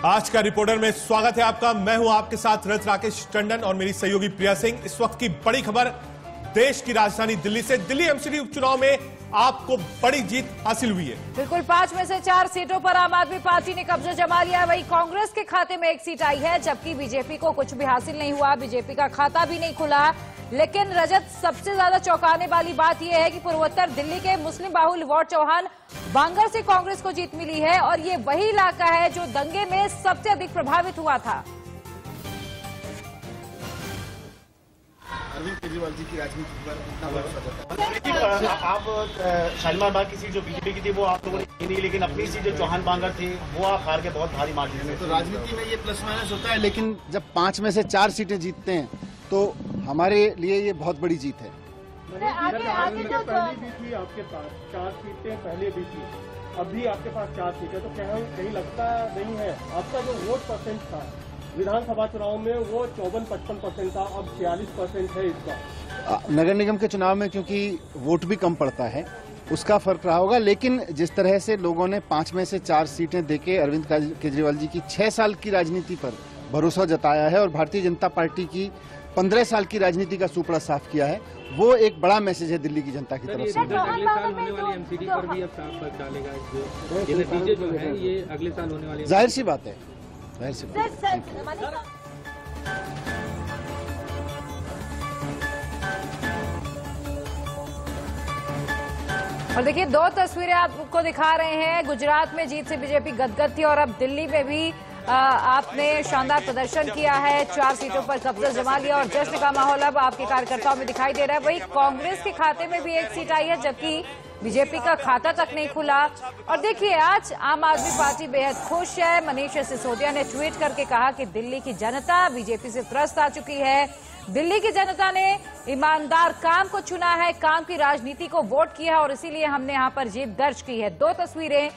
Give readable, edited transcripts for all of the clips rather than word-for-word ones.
आज का रिपोर्टर में स्वागत है आपका। मैं हूं आपके साथ रथ राकेश टंडन और मेरी सहयोगी प्रिया सिंह। इस वक्त की बड़ी खबर देश की राजधानी दिल्ली से। दिल्ली एमसीडी उपचुनाव में आपको बड़ी जीत हासिल हुई है। बिल्कुल 5 में से 4 सीटों पर आम आदमी पार्टी ने कब्जा जमा लिया है। वहीं कांग्रेस के खाते में 1 सीट आई है, जबकि बीजेपी को कुछ भी हासिल नहीं हुआ। बीजेपी का खाता भी नहीं खुला। लेकिन रजत, सबसे ज्यादा चौंकाने वाली बात यह है कि पूर्वोत्तर दिल्ली के मुस्लिम बाहुल वार्ड चौहान बांगर से कांग्रेस को जीत मिली है और ये वही इलाका है जो दंगे में सबसे अधिक प्रभावित हुआ था। अरविंद केजरीवाल जी की राजनीति पर इतना बड़ा आप शालीमार बाग की सीट जो बीजेपी की थी वो आप लोगों ने नहीं, लेकिन अपनी सीट जो चौहान बांगर थी वो आप हार के बहुत भारी मार्जिन में। तो राजनीति में ये प्लस माइनस होता है, लेकिन जब 5 में से 4 सीटें जीतते हैं तो हमारे लिए ये बहुत बड़ी जीत है। पहले भी थी आपके पास 4 सीटें, पहले भी थी, अभी आपके पास 4 सीटें, तो कहीं लगता नहीं है आपका जो वोट परसेंट था विधानसभा चुनाव में वो 54-55% था, अब 46% है इसका। नगर निगम के चुनाव में क्योंकि वोट भी कम पड़ता है उसका फर्क रहा होगा, लेकिन जिस तरह से लोगों ने 5 में से 4 सीटें देके अरविंद केजरीवाल जी की 6 साल की राजनीति पर भरोसा जताया है और भारतीय जनता पार्टी की 15 साल की राजनीति का सुपड़ा साफ किया है, वो एक बड़ा मैसेज है दिल्ली की जनता की तरफ से। अगले साल होने वाली एमसीडी पर भी अब साफ फर्क डालेगा। ये नतीजे जो है ये अगले साल होने वाली, जाहिर सी बात है, जाहिर सी बात है। और देखिए 2 तस्वीरें आपको दिखा रहे हैं। गुजरात में जीत से बीजेपी गदगद थी और अब दिल्ली में भी आपने शानदार प्रदर्शन किया है, 4 सीटों पर कब्जा जमा लिया और जश्न का माहौल अब आपके कार्यकर्ताओं में दिखाई दे रहा है। वहीं कांग्रेस के खाते में भी 1 सीट आई है, जबकि बीजेपी का खाता तक नहीं खुला। और देखिए आज आम आदमी पार्टी बेहद खुश है। मनीष सिसोदिया ने ट्वीट करके कहा कि दिल्ली की जनता बीजेपी से त्रस्त आ चुकी है। दिल्ली की जनता ने ईमानदार काम को चुना है, काम की राजनीति को वोट किया है और इसीलिए हमने यहाँ पर जीत दर्ज की है। 2 तस्वीरें,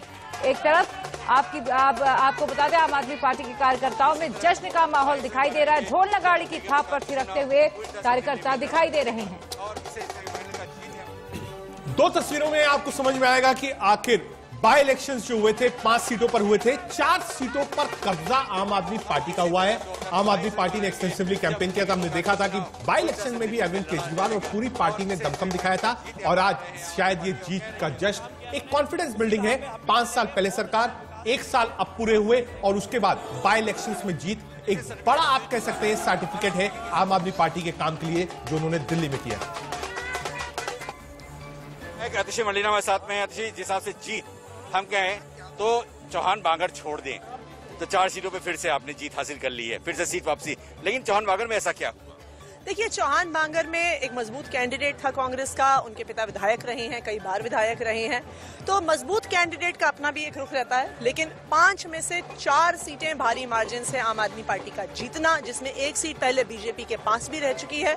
एक तरफ आपको बता दें आम आदमी पार्टी के कार्यकर्ताओं में जश्न का माहौल दिखाई दे रहा है। ढोल नगाड़ी की थाप पर थिरकते हुए कार्यकर्ता दिखाई दे रहे हैं। 2 तस्वीरों में आपको समझ में आएगा कि आखिर बाई इलेक्शंस जो हुए थे 5 सीटों पर हुए थे, 4 सीटों पर कब्जा आम आदमी पार्टी का हुआ है। आम आदमी पार्टी ने एक्सटेंसिवली कैंपेन किया था। हमने देखा था कि बाई इलेक्शन में भी अरविंद केजरीवाल और पूरी पार्टी ने दमखम दिखाया था और आज शायद ये जीत का जश्न एक कॉन्फिडेंस बिल्डिंग है। 5 साल पहले सरकार, 1 साल अब पूरे हुए और उसके बाद बाई इलेक्शंस में जीत एक बड़ा, आप कह सकते हैं, सर्टिफिकेट है आम आदमी पार्टी के काम के लिए जो उन्होंने दिल्ली में किया। अतिशय मलिना हमारे साथ में है। अतिशय जिस हिसाब से जीत हम कहें तो चौहान बांगर छोड़ दें तो 4 सीटों पे फिर से आपने जीत हासिल कर ली है, फिर से सीट वापसी। लेकिन चौहान बांगर में ऐसा क्या? देखिए, चौहान बांगर में एक मजबूत कैंडिडेट था कांग्रेस का, उनके पिता विधायक रहे हैं, कई बार विधायक रहे हैं, तो मजबूत कैंडिडेट का अपना भी एक रुख रहता है। लेकिन 5 में से 4 सीटें भारी मार्जिन से आम आदमी पार्टी का जीतना, जिसमें 1 सीट पहले बीजेपी के पास भी रह चुकी है,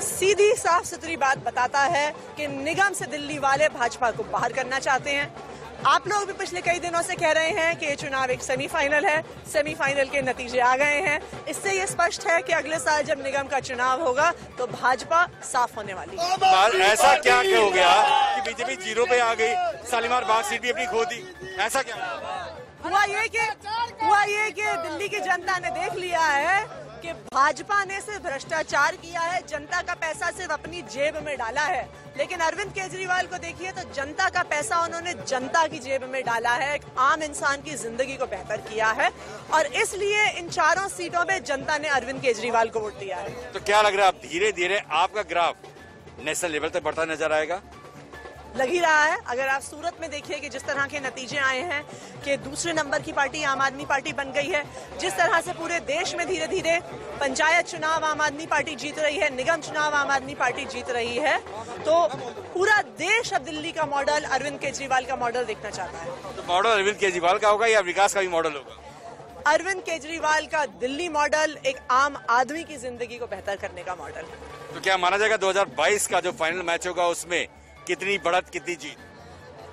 सीधी साफ सुथरी बात बताता है कि निगम से दिल्ली वाले भाजपा को बाहर करना चाहते हैं। आप लोग भी पिछले कई दिनों से कह रहे हैं कि ये चुनाव एक सेमीफाइनल है, सेमीफाइनल के नतीजे आ गए हैं। इससे ये स्पष्ट है कि अगले साल जब निगम का चुनाव होगा तो भाजपा साफ होने वाली है। ऐसा क्या हो गया कि बीजेपी 0 पे आ गई, शालीमार बाग सीट भी अपनी खो दी? ऐसा क्या हुआ ये कि दिल्ली की जनता ने देख लिया है कि भाजपा ने सिर्फ भ्रष्टाचार किया है, जनता का पैसा सिर्फ अपनी जेब में डाला है। लेकिन अरविंद केजरीवाल को देखिए तो जनता का पैसा उन्होंने जनता की जेब में डाला है, एक आम इंसान की जिंदगी को बेहतर किया है और इसलिए इन 4 सीटों में जनता ने अरविंद केजरीवाल को वोट दिया है। तो क्या लग रहा है अब धीरे धीरे आपका ग्राफ नेशनल लेवल तक बढ़ता नजर आएगा? लग ही रहा है। अगर आप सूरत में देखिए कि जिस तरह के नतीजे आए हैं कि दूसरे नंबर की पार्टी आम आदमी पार्टी बन गई है, जिस तरह से पूरे देश में धीरे धीरे पंचायत चुनाव आम आदमी पार्टी जीत रही है, निगम चुनाव आम आदमी पार्टी जीत रही है, तो पूरा देश अब दिल्ली का मॉडल, अरविंद केजरीवाल का मॉडल देखना चाहता है। तो मॉडल अरविंद केजरीवाल का होगा या विकास का भी मॉडल होगा? अरविंद केजरीवाल का दिल्ली मॉडल एक आम आदमी की जिंदगी को बेहतर करने का मॉडल। तो क्या माना जाएगा 2022 का जो फाइनल मैच होगा उसमें कितनी बढ़त, कितनी जीत?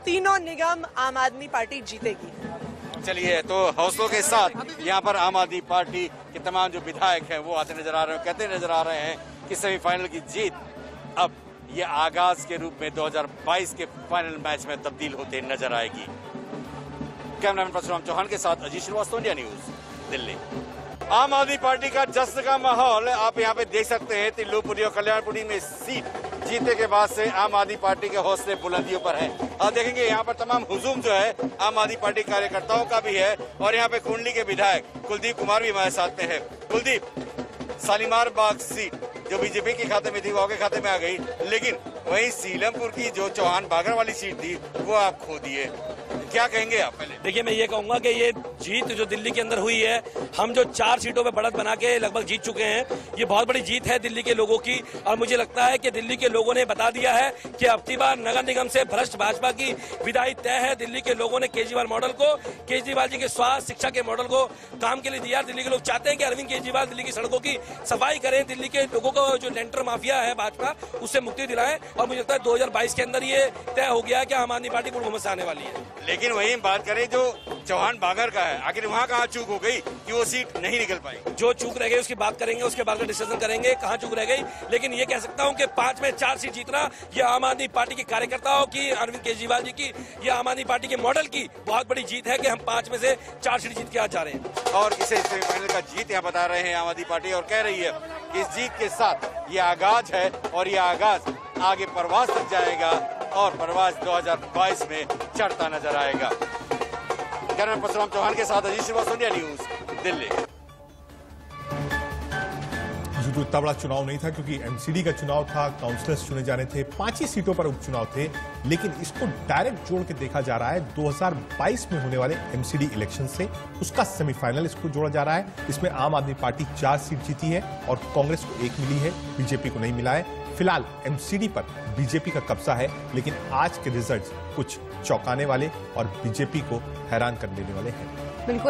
तीनों निगम आम आदमी पार्टी जीतेगी। चलिए, तो हौसलों के साथ यहाँ पर आम आदमी पार्टी के तमाम जो विधायक हैं वो आते नजर आ रहे हैं, कहते नजर आ रहे हैं कि सेमीफाइनल की जीत अब ये आगाज के रूप में 2022 के फाइनल मैच में तब्दील होते नजर आएगी। कैमरामैन परशुराम चौहान के साथ अजीत श्रीवास्तव, इंडिया न्यूज, दिल्ली। आम आदमी पार्टी का जश्न का माहौल आप यहाँ पे देख सकते हैं। तिल्लूपुरी और कल्याणपुरी में सीट जीतने के बाद से आम आदमी पार्टी के हौसले बुलंदियों पर है। और देखेंगे यहाँ पर तमाम हुजूम जो है आम आदमी पार्टी कार्यकर्ताओं का भी है। और यहाँ पे कुंडली के विधायक कुलदीप कुमार भी हमारे साथ में है। कुलदीप, शालीमार बाग सीट जो बीजेपी के खाते में थी वो आपके खाते में आ गई, लेकिन वहीं सीलमपुर की जो चौहान बागर वाली सीट थी वो आप खो दिए, क्या कहेंगे आप? पहले देखिए, मैं ये कहूंगा कि ये जीत जो दिल्ली के अंदर हुई है, हम जो 4 सीटों पे बढ़त बना के लगभग जीत चुके हैं, ये बहुत बड़ी जीत है दिल्ली के लोगों की। और मुझे लगता है कि दिल्ली के लोगों ने बता दिया है कि अब की बार नगर निगम से भ्रष्ट भाजपा की विदाई तय है। दिल्ली के लोगों ने केजरीवाल मॉडल को, केजरीवाल जी के स्वास्थ्य शिक्षा के मॉडल को काम के लिए दिया। दिल्ली के लोग चाहते हैं कि अरविंद केजरीवाल दिल्ली की सड़कों की सफाई करें, दिल्ली के लोगों को जो लेंटर माफिया है भाजपा उससे मुक्ति दिलाएं। और मुझे लगता है 2022 के अंदर ये तय हो गया है कि आम आदमी पार्टी पूर्ण बहुमत से आने वाली है। लेकिन वही बात करें जो चौहान बागर का है, आखिर वहाँ कहाँ चूक हो गई कि वो सीट नहीं निकल पाई? जो चूक रह गई उसकी बात करेंगे, उसके बाद में डिस्कशन करेंगे कहाँ चूक रह गई। लेकिन ये कह सकता हूँ कि 5 में 4 सीट जीतना ये आम आदमी पार्टी के कार्यकर्ताओं की, अरविंद केजरीवाल जी की, ये आम आदमी पार्टी के मॉडल की बहुत बड़ी जीत है कि हम 5 में से 4 सीट जीत के आज जा रहे हैं। और इसे सेमीफाइनल का जीत यहाँ बता रहे हैं आम आदमी पार्टी, और कह रही है कि इस जीत के साथ ये आगाज है और ये आगाज आगे परवाज तक जाएगा और परवाज 2022 में चढ़ता नजर आएगा। कैमरामैन परशुराम चौहान के साथ अजीत श्रीवास्तव, इंडिया न्यूज, दिल्ली। जो इतना बड़ा चुनाव नहीं था क्योंकि एमसीडी का चुनाव था, काउंसलर्स चुने जाने थे, 5 ही सीटों पर उपचुनाव थे, लेकिन इसको डायरेक्ट जोड़ के देखा जा रहा है 2022 में होने वाले एमसीडी इलेक्शन से। उसका सेमीफाइनल इसको जोड़ा जा रहा है। इसमें आम आदमी पार्टी 4 सीट जीती है और कांग्रेस को 1 मिली है, बीजेपी को नहीं मिला है। फिलहाल एमसीडी पर बीजेपी का कब्जा है, लेकिन आज के रिजल्ट्स कुछ चौंकाने वाले और बीजेपी को हैरान कर देने वाले हैं। बिल्कुल।